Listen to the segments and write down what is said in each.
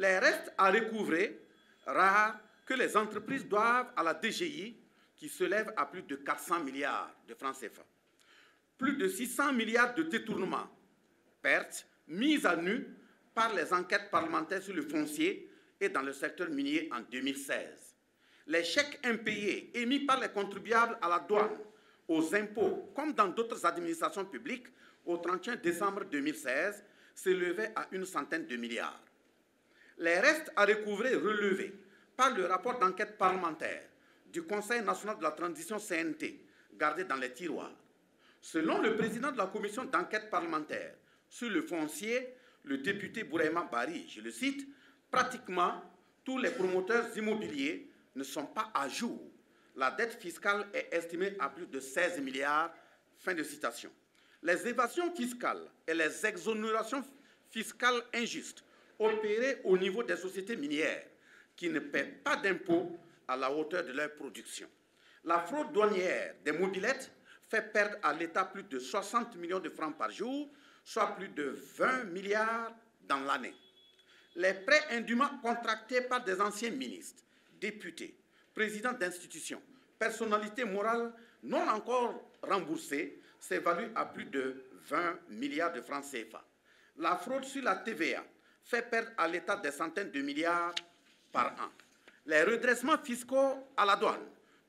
Les restes à recouvrer, rares, que les entreprises doivent à la DGI, qui s'élève à plus de 400 milliards de francs CFA. Plus de 600 milliards de détournements, pertes mises à nu par les enquêtes parlementaires sur le foncier et dans le secteur minier en 2016. Les chèques impayés émis par les contribuables à la douane, aux impôts, comme dans d'autres administrations publiques, au 31 décembre 2016, s'élevaient à une centaine de milliards. Les restes à recouvrer relevés par le rapport d'enquête parlementaire du Conseil national de la transition CNT, gardé dans les tiroirs. Selon le président de la commission d'enquête parlementaire sur le foncier, le député Bourema Bari, je le cite, « Pratiquement tous les promoteurs immobiliers ne sont pas à jour. La dette fiscale est estimée à plus de 16 milliards. » Fin de citation. Les évasions fiscales et les exonérations fiscales injustes opérées au niveau des sociétés minières qui ne paient pas d'impôts à la hauteur de leur production. La fraude douanière des mobilettes fait perdre à l'État plus de 60 millions de francs par jour, soit plus de 20 milliards dans l'année. Les prêts indûment contractés par des anciens ministres, députés, présidents d'institutions, personnalités morales non encore remboursées s'évaluent à plus de 20 milliards de francs CFA. La fraude sur la TVA fait perdre à l'État des centaines de milliards par an. Les redressements fiscaux à la douane,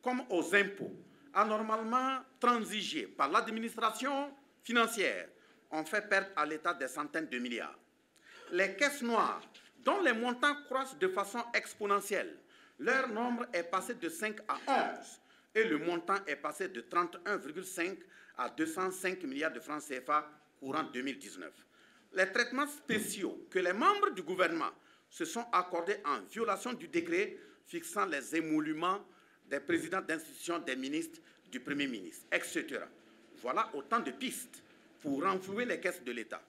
comme aux impôts, anormalement transigés par l'administration financière, ont fait perdre à l'État des centaines de milliards. Les caisses noires, dont les montants croissent de façon exponentielle, leur nombre est passé de 5 à 11 et le montant est passé de 31,5 à 205 milliards de francs CFA courant 2019. Les traitements spéciaux que les membres du gouvernement se sont accordés en violation du décret fixant les émoluments des présidents d'institutions, des ministres, du Premier ministre, etc. Voilà autant de pistes pour renflouer les caisses de l'État.